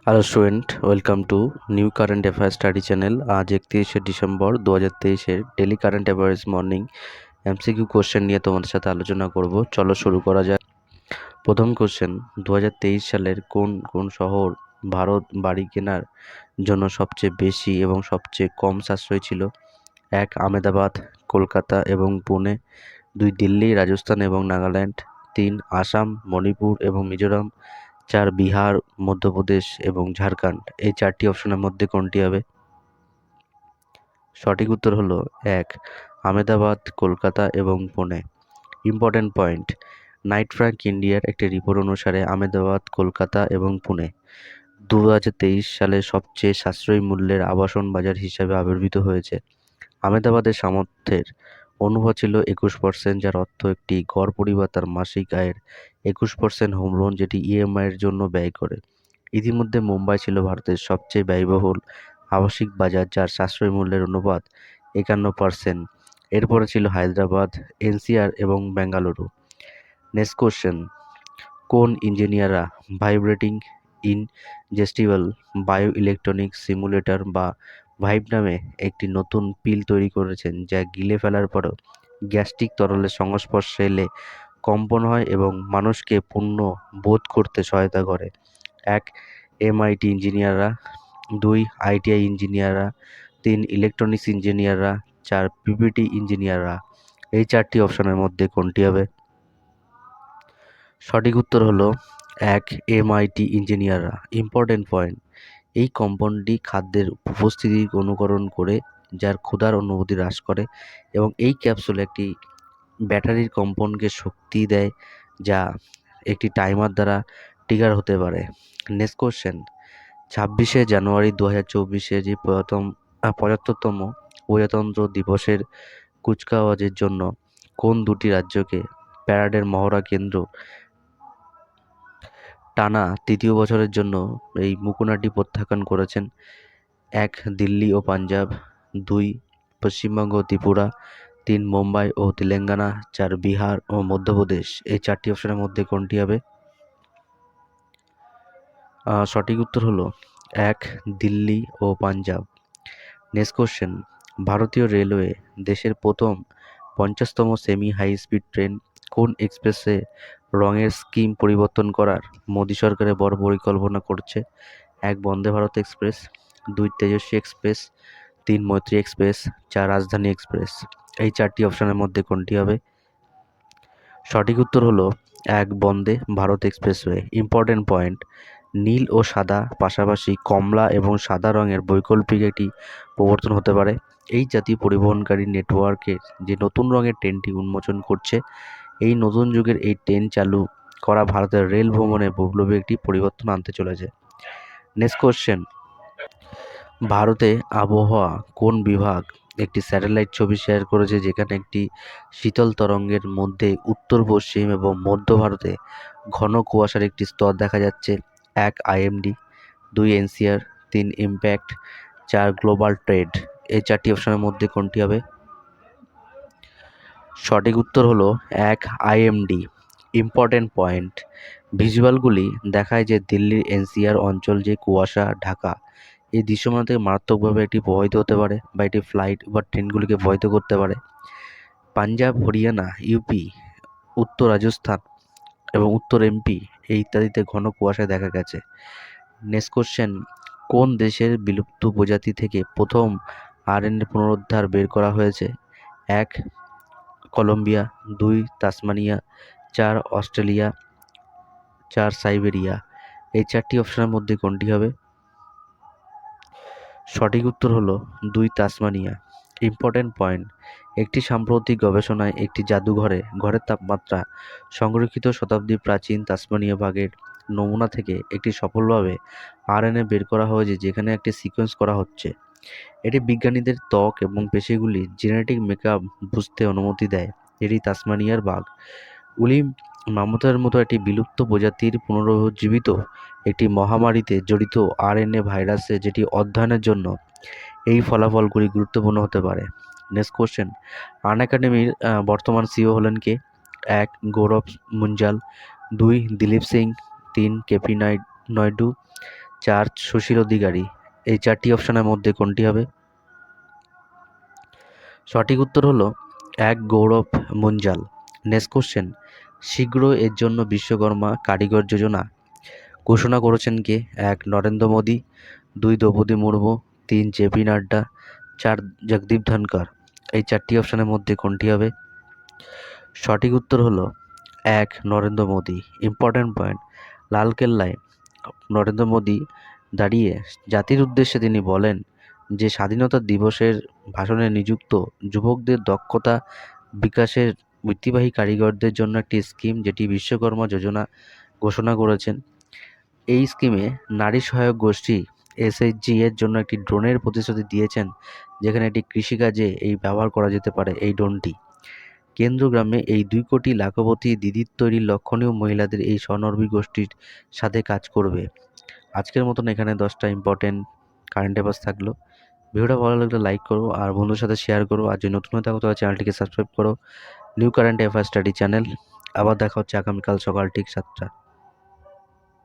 Hello student, welcome to new current affairs study channel. আজ 31শে December 2023-এর daily current affairs morning MCQ question নিয়ে তোমাদের সাথে আলোচনা করব। চলো শুরু করা যাক। প্রথম কোশ্চেন, 2023 সালের কোন কোন শহর ভারত বাড়ি কেনার জন্য সবচেয়ে বেশি এবং সবচেয়ে কম সাশ্রয়ী ছিল? 1. আহমেদাবাদ, কলকাতা এবং পুনে। 2. দিল্লি, রাজস্থান এবং নাগাল্যান্ড। 3. আসাম, মণিপুর এবং মিজোরাম। 4. বিহার, মধ্যপ্রদেশ এবং ঝাড়খণ্ড। এই চারটি অপশনের মধ্যে কোনটি হবে? সঠিক উত্তর হলো 1. আহমেদাবাদ, কলকাতা এবং Pune. Important point, Knight Frank ইন্ডিয়ার একটি রিপোর্ট অনুসারে আহমেদাবাদ, কলকাতা এবং পুনে 2023 সালে সবচেয়ে সাশ্রয়ী মূল্যের আবাসন বাজার হিসাবে আবির্ভূত হয়েছে। আহমেদাবাদের সামর্থ্যের অনুপাত ছিল 21%, যার অর্থ একটি গড় পরিবার তার মাসিক আয়ের 21% হোম লোন যেটি ইএমআই এর জন্য ব্যয় করে। ইতিমধ্যে মুম্বাই ছিল ভারতের সবচেয়ে ব্যয়বহুল আবাসিক বাজার, যার সাশ্রয়ী মূল্যের অনুপাত 51%। এরপরে ছিল হায়দ্রাবাদ, এনসিআর এবং বেঙ্গালুরু। নেক্সট কোশ্চেন, কোন ইঞ্জিনিয়াররা ভাইব্রেটিং ইনজেস্টিবল বায়ো ইলেকট্রনিক সিমুলেটর বা ভাইব নামে একটি নতুন পিল তৈরি করেছেন, যা গিলে ফেলার পরও গ্যাস্ট্রিক তরলের সংস্পর্শে এলে কম্পন হয় এবং মানুষকে পুণ্য বোধ করতে সহায়তা করে? 1. এমআইটি ইঞ্জিনিয়াররা। 2. আইটিআই ইঞ্জিনিয়াররা। 3. ইলেকট্রনিক্স ইঞ্জিনিয়াররা। 4. পিপিটি ইঞ্জিনিয়াররা। এই চারটি অপশনের মধ্যে কোনটি হবে? সঠিক উত্তর হলো 1. এমআইটি ইঞ্জিনিয়াররা। ইম্পর্টেন্ট পয়েন্ট, এই কম্পাউন্ডটি খাদ্যের উপস্থিতি অনুকরণ করে, যার ক্ষুধার অনুভূতি হ্রাস করে, এবং এই ক্যাপসুল একটি ব্যাটারির কম্পনকে শক্তি দেয়, যা একটি টাইমার দ্বারা ট্রিগার হতে পারে। নেক্সট কোশ্চেন, 26শে জানুয়ারি 2024-এ যে 75তম প্রজাতন্ত্র দিবসের কুচকাওয়াজের জন্য কোন দুটি রাজ্যকে প্যারেডের মহড়া কেন্দ্র টানা তৃতীয় বছরের জন্য এই মুকুনাটি প্রত্যাখ্যান করেছেন? 1. দিল্লি ও পাঞ্জাব। 2. পশ্চিমবঙ্গ ও ত্রিপুরা। 3. মুম্বাই ও তেলেঙ্গানা। 4. বিহার ও মধ্যপ্রদেশ। এই চারটি অপশনের মধ্যে কোনটি হবে? সঠিক উত্তর হলো 1. দিল্লি ও পাঞ্জাব। নেক্সট কোশ্চেন, ভারতীয় রেলওয়ে দেশের প্রথম 50তম সেমি হাই স্পিড ট্রেন কোন এক্সপ্রেসে রঙের স্কিম পরিবর্তন করার মোদী সরকারের বড় পরিকল্পনা করছে? 1. বন্দে ভারত এক্সপ্রেস। 2. তেজস্বী এক্সপ্রেস। 3. মৈত্রী এক্সপ্রেস। 4. রাজধানী এক্সপ্রেস। এই চারটি অপশনের মধ্যে কোনটি হবে? সঠিক উত্তর হলো 1. Vande Bharat expressway. Important point, নীল ও সাদা পাশাপাশি কমলা এবং সাদা রঙের বৈকল্পিক একটি প্রবর্তন হতে পারে। এই জাতীয় পরিবহনকারী নেটওয়ার্কের যে নতুন রঙের ট্রেনটি উন্মোচন করছে, এই নতুন যুগের এই ট্রেন চালু করা ভারতের রেল ভ্রমণে বৈপ্লবিক একটি পরিবর্তন আনতে চলেছে। নেক্সট কোশ্চেন, ভারতে আবহাওয়া কোন বিভাগ একটি স্যাটেলাইট ছবি শেয়ার করেছে, যেখানে একটি শীতল তরঙ্গের মধ্যে উত্তর পশ্চিম এবং মধ্য ভারতে ঘন কুয়াশার একটি স্তর দেখা যাচ্ছে? 1. IMD. 2. NCR. 3. Impact. 4. Global trade. এই চারটি অপশনের মধ্যে কোনটি হবে? সঠিক উত্তর হলো 1. আইএমডি। ইম্পর্টেন্ট পয়েন্ট, ভিজুয়ালগুলি দেখায় যে দিল্লির এনসিআর অঞ্চল যে কুয়াশা ঢাকা, এই দৃশ্যমান থেকে মারাত্মকভাবে এটি প্রভাবিত হতে পারে বা এটি ফ্লাইট বা ট্রেনগুলিকে প্রভাবিত করতে পারে। পাঞ্জাব, হরিয়ানা, ইউপি, উত্তর রাজস্থান এবং উত্তর এমপি এই ইত্যাদিতে ঘন কুয়াশা দেখা গেছে। নেক্সট কোশ্চেন, কোন দেশের বিলুপ্ত প্রজাতি থেকে প্রথম আরএনএ পুনরুদ্ধার বের করা হয়েছে? 1. কলম্বিয়া। 2. তাসমানিয়া। 4. অস্ট্রেলিয়া। 4. সাইবেরিয়া। এই চারটি অপশনের মধ্যে কোনটি হবে? সঠিক উত্তর হলো 2. তাসমানিয়া। ইম্পর্টেন্ট পয়েন্ট, একটি সাম্প্রতিক গবেষণায় একটি জাদুঘরে ঘরের তাপমাত্রা সংরক্ষিত শতাব্দী প্রাচীন তাসমানিয়া বাঘের নমুনা থেকে একটি সফলভাবে আরএনএ বের করা হয়েছে, যেখানে একটি সিকোয়েন্স করা হচ্ছে। এটি বিজ্ঞানীদের ত্বক এবং পেশিগুলির জেনেটিক মেকআপ বুঝতে অনুমতি দেয়। এটি তাসমানিয়ার বাঘ। উলি মামুথের মতো একটি বিলুপ্ত প্রজাতির পুনরুজ্জীবিত একটি মহামারীতে জড়িত আরএনএ ভাইরাসে, যেটি অধ্যয়নের জন্য এই ফলাফলগুলি গুরুত্বপূর্ণ হতে পারে। নেক্সট কোশ্চেন, আনএকাডেমির বর্তমান সিইও হলেন কে? 1. গৌরব মুঞ্জাল। 2. দিলীপ সিং। 3. কেপি নাইডু। 4 সুশীল অধিকারী। এই 4টি অপশনের মধ্যে কোনটি হবে? সঠিক উত্তর হলো 1 গৌরব মুঞ্জাল। নেক্সট কোশ্চেন, শীঘ্র এর জন্য বিশ্বকর্মা কারিগর যোজনা ঘোষণা করেছেন কে? 1 নরেন্দ্র মোদী, 2 দ্রৌপদী মুর্মু, 3 জেপি নাড্ডা, 4 জগদীপ ধনকর। এই 4টি অপশনের মধ্যে কোনটি হবে? সঠিক উত্তর হলো 1 নরেন্দ্র মোদী। ইম্পর্ট্যান্ট পয়েন্ট, লালকেল্লায় নরেন্দ্র মোদী দাঁড়িয়ে জাতির উদ্দেশ্যে তিনি বলেন যে স্বাধীনতা দিবসের ভাষণে নিযুক্ত যুবকদের দক্ষতা বিকাশের ঐতিহ্যবাহী কারিগরদের জন্য একটি স্কিম যেটি বিশ্বকর্মা যোজনা ঘোষণা করেছেন। এই স্কিমে নারী সহায়ক গোষ্ঠী এসএইচজি এর জন্য একটি ড্রোনের প্রতিশ্রুতি দিয়েছেন, যেখানে এটি কৃষিকাজে ব্যবহার করা যেতে পারে এই ড্রোনটি। কেন্দ্র গ্রামে এই 2 কোটি লাখপতি দিদির তৈরি লক্ষণীয় মহিলাদের এই স্বনির্ভর গোষ্ঠীর সাথে কাজ করবে। আজকের মতন এখানে 10টা ইম্পর্টেন্ট কারেন্ট অ্যাফেয়ার্স থাকলো। ভিডিওটা ভালো লাগলে লাইক করো আর বন্ধুর সাথে শেয়ার করো, আর যদি নতুন হয়ে থাকো তাহলে চ্যানেলটিকে সাবস্ক্রাইব করো। New current affairs study channel. আবার দেখা হচ্ছে আগামীকাল সকাল ঠিক 7টা।